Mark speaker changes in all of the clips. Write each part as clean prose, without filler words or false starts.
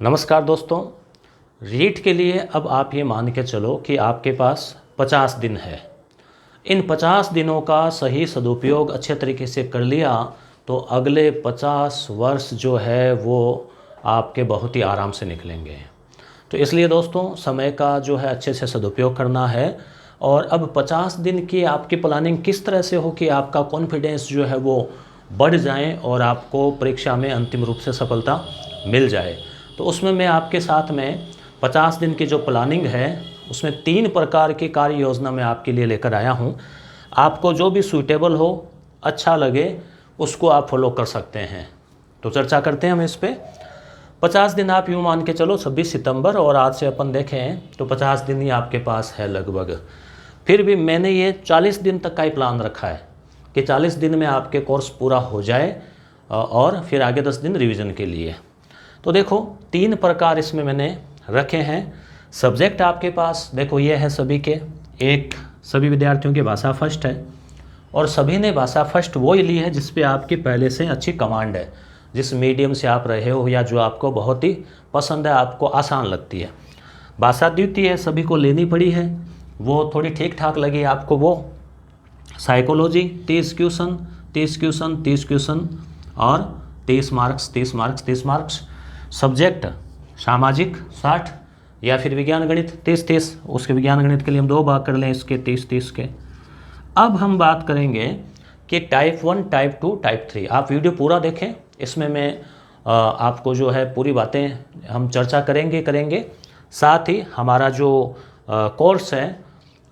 Speaker 1: नमस्कार दोस्तों। रीट के लिए अब आप ये मान के चलो कि आपके पास 50 दिन है। इन 50 दिनों का सही सदुपयोग अच्छे तरीके से कर लिया तो अगले 50 वर्ष जो है वो आपके बहुत ही आराम से निकलेंगे। तो इसलिए दोस्तों समय का जो है अच्छे से सदुपयोग करना है। और अब 50 दिन की आपकी प्लानिंग किस तरह से हो कि आपका कॉन्फिडेंस जो है वो बढ़ जाए और आपको परीक्षा में अंतिम रूप से सफलता मिल जाए। तो उसमें मैं आपके साथ में 50 दिन की जो प्लानिंग है उसमें 3 प्रकार की कार्य योजना मैं आपके लिए लेकर आया हूँ। आपको जो भी सूटेबल हो, अच्छा लगे, उसको आप फॉलो कर सकते हैं। तो चर्चा करते हैं हम इस पे। 50 दिन आप यूँ मान के चलो 26 सितंबर और आज से अपन देखें तो 50 दिन ही आपके पास है लगभग। फिर भी मैंने ये 40 दिन तक का ही प्लान रखा है कि 40 दिन में आपके कोर्स पूरा हो जाए और फिर आगे 10 दिन रिवीजन के लिए। तो देखो 3 प्रकार इसमें मैंने रखे हैं। सब्जेक्ट आपके पास देखो ये है सभी के, एक सभी विद्यार्थियों की भाषा फर्स्ट है और सभी ने भाषा फर्स्ट वो ही ली है जिस पे आपकी पहले से अच्छी कमांड है, जिस मीडियम से आप रहे हो या जो आपको बहुत ही पसंद है, आपको आसान लगती है। भाषा द्वितीय सभी को लेनी पड़ी है, वो थोड़ी ठीक ठाक लगी आपको। वो साइकोलॉजी 30 क्वेश्चन 30 क्वेश्चन 30 क्वेश्चन और 30 मार्क्स 30 मार्क्स 30 मार्क्स। सब्जेक्ट सामाजिक 60 या फिर विज्ञान गणित 30-30। उसके विज्ञान गणित के लिए हम 2 भाग कर लें इसके 30-30 के। अब हम बात करेंगे कि टाइप 1 टाइप 2 टाइप 3। आप वीडियो पूरा देखें, इसमें मैं आपको जो है पूरी बातें हम चर्चा करेंगे। साथ ही हमारा जो कोर्स है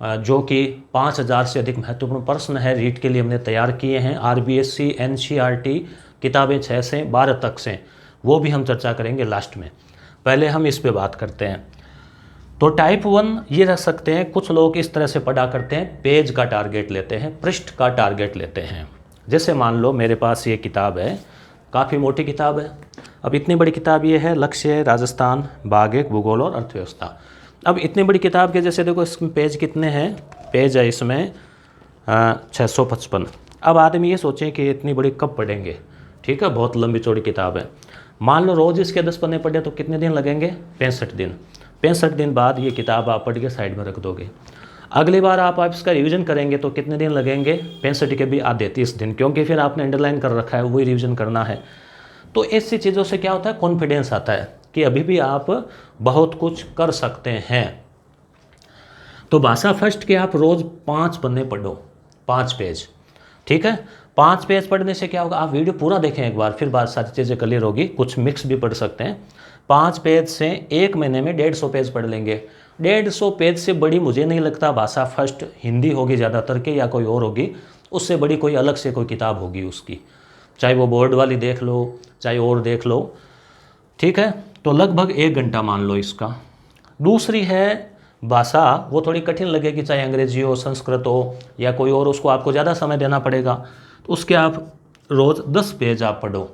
Speaker 1: जो कि 5000 से अधिक महत्वपूर्ण प्रश्न है रीट के लिए हमने तैयार किए हैं। RBSC NCERT किताबें 6 से 12 तक से, वो भी हम चर्चा करेंगे लास्ट में। पहले हम इस पे बात करते हैं। तो टाइप 1 ये रख सकते हैं, कुछ लोग इस तरह से पढ़ा करते हैं, पेज का टारगेट लेते हैं, पृष्ठ का टारगेट लेते हैं। जैसे मान लो मेरे पास ये किताब है, काफ़ी मोटी किताब है। अब इतनी बड़ी किताब ये है, लक्ष्य राजस्थान भाग 1 भूगोल और अर्थव्यवस्था। अब इतनी बड़ी किताब के जैसे देखो इसमें पेज कितने हैं, पेज है इसमें 655। अब आदमी ये सोचें कि इतनी बड़ी कब पढ़ेंगे, ठीक है, बहुत लंबी चौड़ी किताब है। मान लो रोज़ इसके 10 पन्ने पढ़े तो कितने दिन लगेंगे, 65 दिन। 65 दिन बाद ये किताब आप पढ़ के साइड में रख दोगे। अगली बार आप इसका रिवीजन करेंगे तो कितने दिन लगेंगे, 65 के भी आधे 30 दिन, क्योंकि फिर आपने अंडरलाइन कर रखा है, वही रिवीजन करना है। तो ऐसी चीज़ों से क्या होता है, कॉन्फिडेंस आता है कि अभी भी आप बहुत कुछ कर सकते हैं। तो भाषा फर्स्ट के आप रोज़ 5 पन्ने पढ़ो, 5 पेज, ठीक है। 5 पेज पढ़ने से क्या होगा, आप वीडियो पूरा देखें एक बार, फिर बात सारी चीज़ें क्लियर होगी। कुछ मिक्स भी पढ़ सकते हैं। 5 पेज से 1 महीने में 150 पेज पढ़ लेंगे। 150 पेज से बड़ी मुझे नहीं लगता भाषा फर्स्ट हिंदी होगी ज़्यादातर के, या कोई और होगी, उससे बड़ी कोई अलग से कोई किताब होगी उसकी, चाहे वो बोर्ड वाली देख लो चाहे और देख लो, ठीक है। तो लगभग 1 घंटा मान लो इसका। दूसरी है भाषा, वो थोड़ी कठिन लगेगी, चाहे अंग्रेजी हो, संस्कृत हो या कोई और, उसको आपको ज़्यादा समय देना पड़ेगा। तो उसके आप रोज़ 10 पेज आप पढ़ो।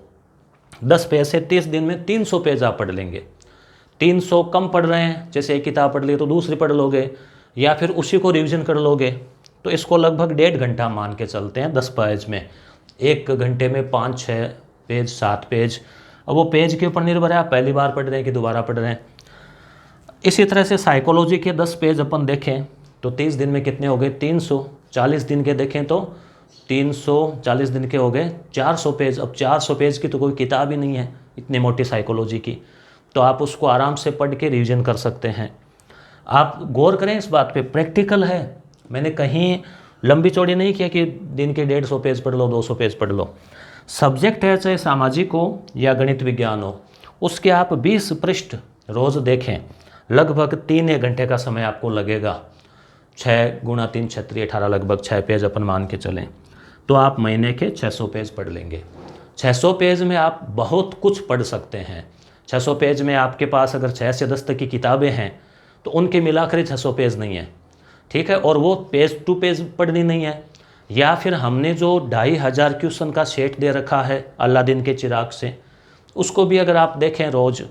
Speaker 1: 10 पेज से 30 दिन में 300 पेज आप पढ़ लेंगे। 300 कम पढ़ रहे हैं, जैसे एक किताब पढ़ ली तो दूसरी पढ़ लोगे या फिर उसी को रिवीजन कर लोगे। तो इसको लगभग 1.5 घंटा मान के चलते हैं 10 पेज में। 1 घंटे में 5-6 पेज 7 पेज। अब वो पेज के ऊपर निर्भर है, आप पहली बार पढ़ रहे हैं कि दोबारा पढ़ रहे हैं। इसी तरह से साइकोलॉजी के 10 पेज अपन देखें तो 30 दिन में कितने हो गए, 300। 40 दिन के देखें तो 340 दिन के हो गए 400 पेज। अब 400 पेज की तो कोई किताब ही नहीं है इतनी मोटी साइकोलॉजी की, तो आप उसको आराम से पढ़ के रिवीजन कर सकते हैं। आप गौर करें इस बात पे, प्रैक्टिकल है, मैंने कहीं लंबी चौड़ी नहीं किया कि दिन के 150 पेज पढ़ लो 200 पेज पढ़ लो। सब्जेक्ट है चाहे सामाजिक हो या गणित विज्ञान हो, उसके आप 20 पृष्ठ रोज़ देखें। लगभग 3 घंटे का समय आपको लगेगा। 6 × 3 = 18, लगभग 6 पेज अपन मान के चलें तो आप महीने के 600 पेज पढ़ लेंगे। 600 पेज में आप बहुत कुछ पढ़ सकते हैं। 600 पेज में आपके पास अगर 6 से 10 तक की किताबें हैं तो उनके मिलाकर 600 पेज नहीं है, ठीक है। और वो पेज टू पेज पढ़नी नहीं है। या फिर हमने जो 2500 क्वेश्चन का सेट दे रखा है अलादीन के चिराग से, उसको भी अगर आप देखें रोज़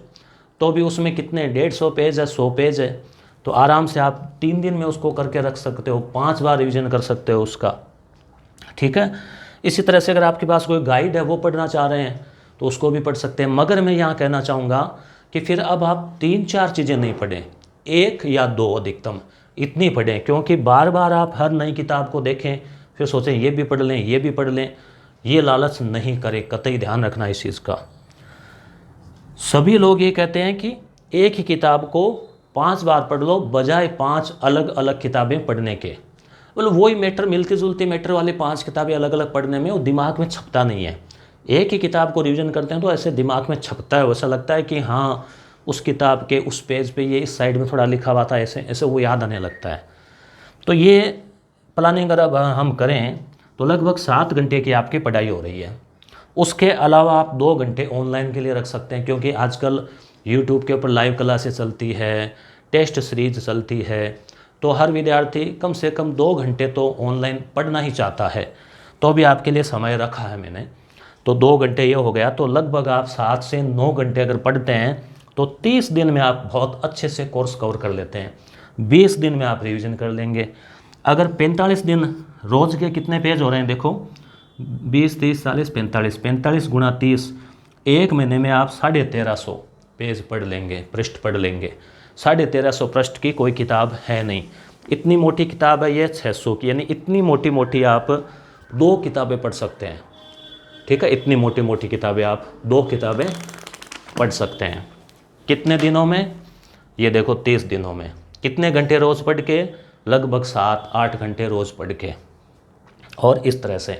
Speaker 1: तो भी उसमें कितने 150 पेज है, 100 पेज है। तो आराम से आप 3 दिन में उसको करके रख सकते हो, 5 बार रिवीजन कर सकते हो उसका, ठीक है। इसी तरह से अगर आपके पास कोई गाइड है वो पढ़ना चाह रहे हैं तो उसको भी पढ़ सकते हैं। मगर मैं यहाँ कहना चाहूँगा कि फिर अब आप 3-4 चीज़ें नहीं पढ़ें, 1 या 2 अधिकतम इतनी पढ़ें, क्योंकि बार बार आप हर नई किताब को देखें फिर सोचें ये भी पढ़ लें ये भी पढ़ लें, ये लालच नहीं करें, कतई ध्यान रखना इस चीज़ का। सभी लोग ये कहते हैं कि एक ही किताब को 5 बार पढ़ लो बजाय 5 अलग अलग किताबें पढ़ने के। मतलब वही मैटर, मिलती जुलती मैटर वाली 5 किताबें अलग अलग पढ़ने में वो दिमाग में छपता नहीं है। एक ही किताब को रिवीजन करते हैं तो ऐसे दिमाग में छपता है, वैसा लगता है कि हाँ उस किताब के उस पेज पे ये इस साइड में थोड़ा लिखा हुआ था, ऐसे ऐसे वो याद आने लगता है। तो ये प्लानिंग अगर अब हम करें तो लगभग 7 घंटे की आपकी पढ़ाई हो रही है। उसके अलावा आप 2 घंटे ऑनलाइन के लिए रख सकते हैं, क्योंकि आजकल यूट्यूब के ऊपर लाइव क्लासेस चलती है, टेस्ट सीरीज चलती है, तो हर विद्यार्थी कम से कम 2 घंटे तो ऑनलाइन पढ़ना ही चाहता है। तो भी आपके लिए समय रखा है मैंने, तो 2 घंटे ये हो गया, तो लगभग आप 7 से 9 घंटे अगर पढ़ते हैं तो 30 दिन में आप बहुत अच्छे से कोर्स कवर कर लेते हैं। 20 दिन में आप रिवीजन कर लेंगे। अगर 45 दिन, रोज़ के कितने पेज हो रहे हैं देखो, 20, 30, 40, 45, 45 गुणा 30, एक महीने में आप 1350 पेज पढ़ लेंगे, पृष्ठ पढ़ लेंगे। 1350 पृष्ठ की कोई किताब है नहीं, इतनी मोटी किताब है ये 600 की, यानी इतनी मोटी मोटी आप 2 किताबें पढ़ सकते हैं। ठीक है, इतनी मोटी मोटी किताबें आप 2 किताबें पढ़ सकते हैं। कितने दिनों में? ये देखो 30 दिनों में। कितने घंटे रोज़ पढ़ के? लगभग 7-8 घंटे रोज़ पढ़ के। और इस तरह से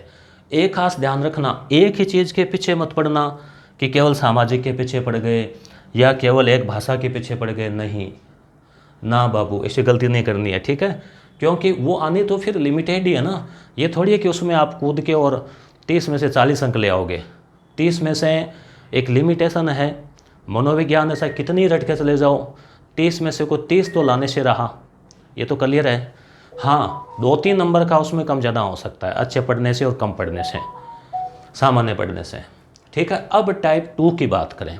Speaker 1: एक खास ध्यान रखना, एक ही चीज़ के पीछे मत पढ़ना कि केवल सामाजिक के पीछे पड़ गए या केवल एक भाषा के पीछे पड़ गए, नहीं ना बाबू, ऐसी गलती नहीं करनी है। ठीक है, क्योंकि वो आनी तो फिर लिमिटेड ही है ना, ये थोड़ी है कि उसमें आप कूद के और 30 में से 40 अंक ले आओगे। 30 में से एक लिमिटेशन है, मनोविज्ञान ऐसा कितनी रट के चले जाओ, 30 में से कोई 30 तो लाने से रहा, ये तो क्लियर है। हाँ, 2-3 नंबर का उसमें कम ज़्यादा हो सकता है, अच्छे पढ़ने से और कम पढ़ने से, सामान्य पढ़ने से। ठीक है, अब टाइप 2 की बात करें,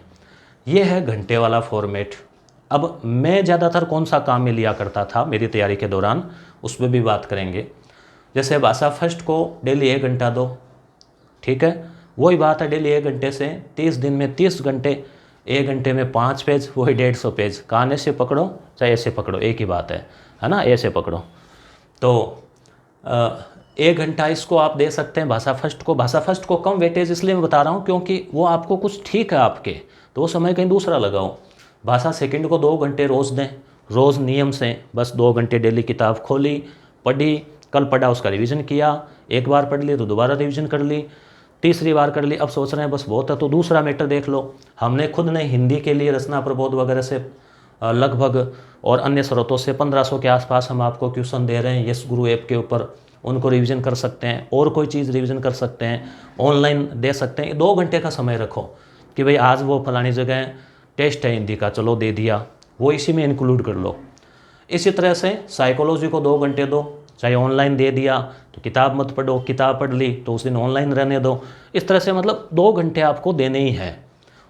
Speaker 1: ये है घंटे वाला फॉर्मेट। अब मैं ज़्यादातर कौन सा काम में लिया करता था मेरी तैयारी के दौरान, उस पर भी बात करेंगे। जैसे भाषा फर्स्ट को डेली 1 घंटा दो, ठीक है, वही बात है, डेली 1 घंटे से 30 दिन में 30 घंटे, 1 घंटे में 5 पेज, वही 150 पेज। कान ऐसे पकड़ो चाहे ऐसे पकड़ो, एक ही बात है ना, ऐसे पकड़ो। तो 1 घंटा इसको आप दे सकते हैं भाषा फर्स्ट को। भाषा फर्स्ट को कम वेटेज इसलिए मैं बता रहा हूँ क्योंकि वो आपको कुछ ठीक है आपके, तो वो समय कहीं दूसरा लगाओ। भाषा सेकंड को 2 घंटे रोज़ दें, रोज़ नियम से बस 2 घंटे डेली किताब खोली, पढ़ी, कल पढ़ा उसका रिवीजन किया, एक बार पढ़ ली तो दोबारा रिवीजन कर ली, तीसरी बार कर ली, अब सोच रहे हैं बस बहुत है तो दूसरा मैटर देख लो। हमने खुद ने हिंदी के लिए रचना प्रबोध वगैरह से लगभग और अन्य स्रोतों से 1500 के आसपास हम आपको क्वेश्चन दे रहे हैं यस गुरु ऐप के ऊपर, उनको रिवीजन कर सकते हैं, और कोई चीज़ रिवीजन कर सकते हैं, ऑनलाइन दे सकते हैं। 2 घंटे का समय रखो कि भाई आज वो फलानी जगह टेस्ट है हिंदी का, चलो दे दिया, वो इसी में इंक्लूड कर लो। इसी तरह से साइकोलॉजी को 2 घंटे दो, चाहे ऑनलाइन दे दिया तो किताब मत पढ़ो, किताब पढ़ ली तो उस दिन ऑनलाइन रहने दो। इस तरह से मतलब 2 घंटे आपको देने ही है,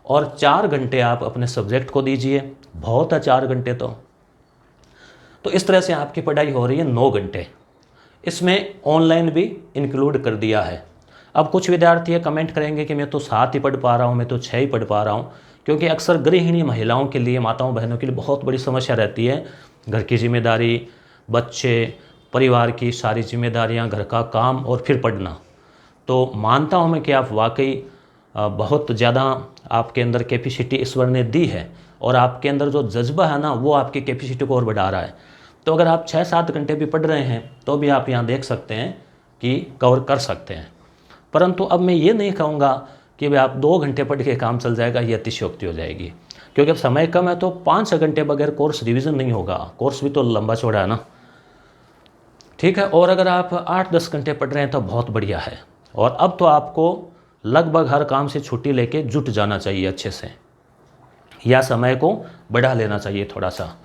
Speaker 1: और 4 घंटे आप अपने सब्जेक्ट को दीजिए, बहुत है 4 घंटे तो इस तरह से आपकी पढ़ाई हो रही है 9 घंटे। इसमें ऑनलाइन भी इंक्लूड कर दिया है। अब कुछ विद्यार्थी कमेंट करेंगे कि मैं तो 7 ही पढ़ पा रहा हूँ, मैं तो 6 ही पढ़ पा रहा हूँ, क्योंकि अक्सर गृहिणी महिलाओं के लिए, माताओं बहनों के लिए बहुत बड़ी समस्या रहती है, घर की जिम्मेदारी, बच्चे, परिवार की सारी जिम्मेदारियां, घर का काम और फिर पढ़ना। तो मानता हूं मैं कि आप वाकई बहुत ज़्यादा आपके अंदर कैपेसिटी ईश्वर ने दी है, और आपके अंदर जो जज्बा है ना वो आपकी कैपेसिटी को और बढ़ा रहा है। तो अगर आप 6-7 घंटे भी पढ़ रहे हैं तो भी आप यहाँ देख सकते हैं कि कवर कर सकते हैं। परंतु अब मैं ये नहीं कहूँगा कि भाई आप 2 घंटे पढ़ के काम चल जाएगा, ये अतिशयोक्ति हो जाएगी, क्योंकि अब समय कम है तो 5 घंटे बगैर कोर्स रिवीजन नहीं होगा। कोर्स भी तो लंबा चौड़ा है ना, ठीक है। और अगर आप 8-10 घंटे पढ़ रहे हैं तो बहुत बढ़िया है। और अब तो आपको लगभग हर काम से छुट्टी लेके जुट जाना चाहिए अच्छे से, या समय को बढ़ा लेना चाहिए थोड़ा सा।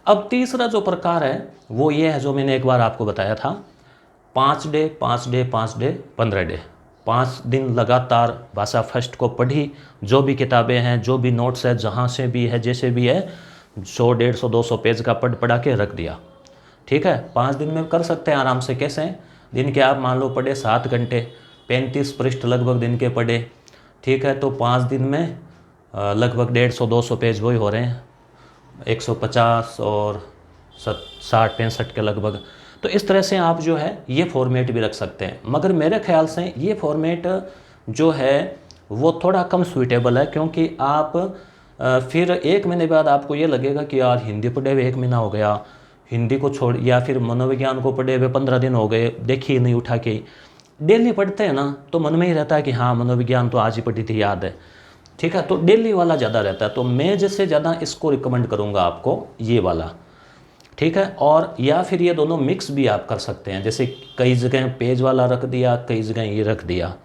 Speaker 1: अब तीसरा जो प्रकार है वो ये है जो मैंने एक बार आपको बताया था, 5 डे 5 डे 5 डे 15 डे, 5 दिन लगातार भाषा फर्स्ट को पढ़ी, जो भी किताबें हैं, जो भी नोट्स है, जहाँ से भी है, जैसे भी है, 100, 150, 200 पेज का पढ़ा के रख दिया। ठीक है, 5 दिन में कर सकते हैं आराम से। कैसे? दिन के आप मान लो पढ़े 7 घंटे, 35 पृष्ठ लगभग दिन के पढ़े, ठीक है, तो 5 दिन में लगभग 150-200 पेज वही हो रहे हैं, 150 और 60-65 के लगभग। तो इस तरह से आप जो है ये फॉर्मेट भी रख सकते हैं, मगर मेरे ख्याल से ये फॉर्मेट जो है वो थोड़ा कम सूटेबल है, क्योंकि आप फिर 1 महीने बाद आपको ये लगेगा कि यार हिंदी पढ़े हुए 1 महीना हो गया, हिंदी को छोड़, या फिर मनोविज्ञान को पढ़े हुए 15 दिन हो गए, देखिए नहीं उठा के। डेली पढ़ते हैं ना तो मन में ही रहता है कि हाँ मनोविज्ञान तो आज ही पढ़ी थी, याद है, ठीक है, तो डेली वाला ज़्यादा रहता है। तो मैं जैसे ज़्यादा इसको रिकमेंड करूँगा आपको ये वाला, ठीक है। और या फिर ये दोनों मिक्स भी आप कर सकते हैं, जैसे कई जगह पेज वाला रख दिया, कई जगह ये रख दिया,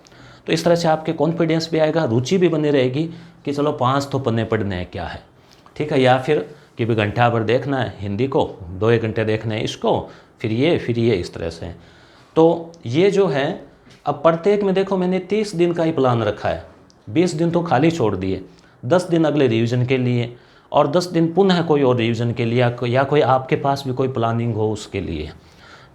Speaker 1: तो इस तरह से आपके कॉन्फिडेंस भी आएगा, रुचि भी बनी रहेगी कि चलो 5 तो पन्ने पढ़ने हैं, क्या है, ठीक है। या फिर कि भी घंटा भर देखना है हिंदी को, 2-1 घंटे देखना है इसको, फिर ये इस तरह से। तो ये जो है अब प्रत्येक में देखो मैंने 30 दिन का ही प्लान रखा है, 20 दिन तो खाली छोड़ दिए, 10 दिन अगले रिवीजन के लिए और 10 दिन पुनः कोई और रिवीजन के लिए, या कोई आपके पास भी कोई प्लानिंग हो उसके लिए,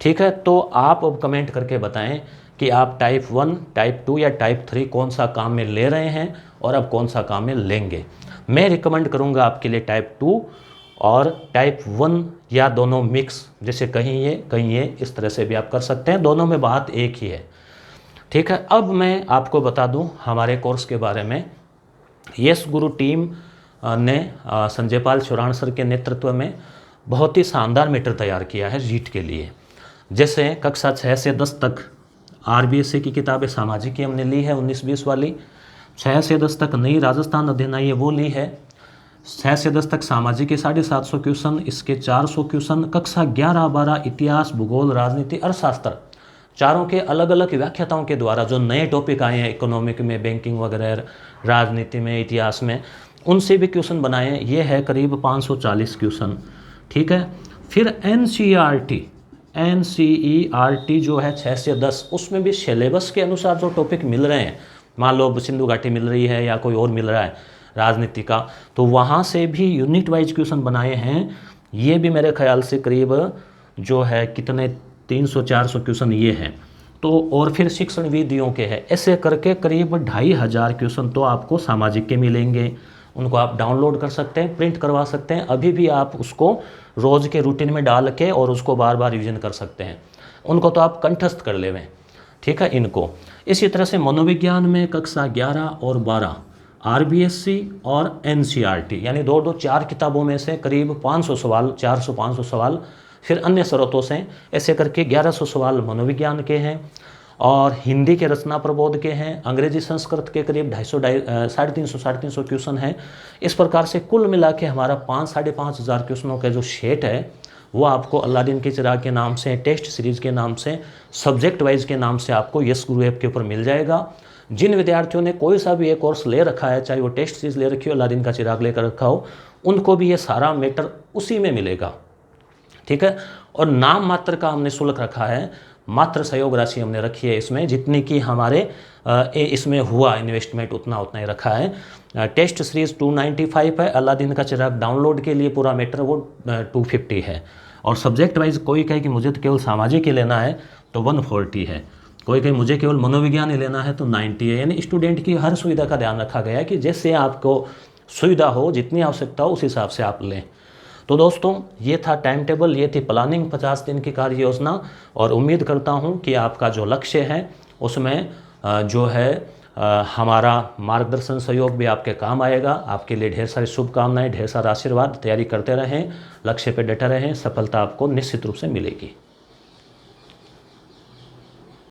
Speaker 1: ठीक है। तो आप अब कमेंट करके बताएं कि आप टाइप 1, टाइप 2 या टाइप 3 कौन सा काम में ले रहे हैं और अब कौन सा काम में लेंगे। मैं रिकमेंड करूंगा आपके लिए टाइप 2 और टाइप 1 या दोनों मिक्स, जैसे कहीं ये, इस तरह से भी आप कर सकते हैं, दोनों में बात एक ही है, ठीक है। अब मैं आपको बता दूं हमारे कोर्स के बारे में। यस गुरु टीम ने संजय पाल चौरान सर के नेतृत्व में बहुत ही शानदार मैटर तैयार किया है रीट के लिए। जैसे कक्षा 6 से 10 तक RBSA की किताबें सामाजिक की हमने ली है 19-20 वाली, 6 से 10 तक नई राजस्थान अध्ययन आई है वो ली है, 6 से 10 तक सामाजिक के 750 क्वेश्चन, इसके 400 क्वेश्चन, कक्षा 11-12 इतिहास, भूगोल, राजनीति, अर्थशास्त्र, चारों के अलग अलग व्याख्याताओं के द्वारा जो नए टॉपिक आए हैं इकोनॉमिक में, बैंकिंग वगैरह, राजनीति में, इतिहास में, उनसे भी क्वेश्चन बनाए हैं। ये है करीब 540 क्वेश्चन, ठीक है। फिर NCERT जो है 6 से 10, उसमें भी सिलेबस के अनुसार जो टॉपिक मिल रहे हैं, मान लो सिंधु घाटी मिल रही है या कोई और मिल रहा है राजनीति का, तो वहाँ से भी यूनिट वाइज क्वेश्चन बनाए हैं। ये भी मेरे ख्याल से करीब जो है कितने 300-400 क्वेश्चन ये हैं। तो और फिर शिक्षण विधियों के हैं, ऐसे करके करीब 2500 क्वेश्चन तो आपको सामाजिक के मिलेंगे। उनको आप डाउनलोड कर सकते हैं, प्रिंट करवा सकते हैं, अभी भी आप उसको रोज़ के रूटीन में डाल के और उसको बार बार रिवीजन कर सकते हैं। उनको तो आप कंठस्थ कर लेवें, ठीक है इनको। इसी तरह से मनोविज्ञान में कक्षा 11 और 12 RBSC और NCERT, यानी 2-4 किताबों में से करीब 500 सवाल, 400-500 सवाल, फिर अन्य स्रोतों से ऐसे करके 1100 सवाल मनोविज्ञान के हैं, और हिंदी के रचना प्रबोध के हैं, अंग्रेजी संस्कृत के करीब 250-350 क्वेश्चन हैं। इस प्रकार से कुल मिला के हमारा 5-5.5 क्वेश्चनों का जो सेट है वो आपको अलादीन के चिराग के नाम से, टेस्ट सीरीज़ के नाम से, सब्जेक्ट वाइज के नाम से आपको यस गुरु ऐप के ऊपर मिल जाएगा। जिन विद्यार्थियों ने कोई सा भी एक कोर्स ले रखा है, चाहे वो टेस्ट सीरीज़ ले रखी हो, अलादीन का चिराग लेकर रखा हो, उनको भी ये सारा मैटर उसी में मिलेगा, ठीक है। और नाम मात्र का हमने शुल्क रखा है, मात्र सहयोग राशि हमने रखी है इसमें, जितनी की हमारे इसमें हुआ इन्वेस्टमेंट उतना ही रखा है। टेस्ट सीरीज़ 295 है, अलादीन का चिराग डाउनलोड के लिए पूरा मैटर वो 250 है, और सब्जेक्ट वाइज कोई कहे कि मुझे तो केवल सामाजिक ही लेना है तो 140 है, कोई कहे मुझे केवल मनोविज्ञान ही लेना है तो 90 है। यानी स्टूडेंट की हर सुविधा का ध्यान रखा गया है कि जैसे आपको सुविधा हो, जितनी आवश्यकता हो उस हिसाब से आप लें। तो दोस्तों ये था टाइम टेबल, ये थी प्लानिंग 50 दिन की कार्य योजना, और उम्मीद करता हूँ कि आपका जो लक्ष्य है उसमें जो है हमारा मार्गदर्शन सहयोग भी आपके काम आएगा। आपके लिए ढेर सारी शुभकामनाएं, ढेर सारा आशीर्वाद। तैयारी करते रहें, लक्ष्य पे डटे रहें, सफलता आपको निश्चित रूप से मिलेगी।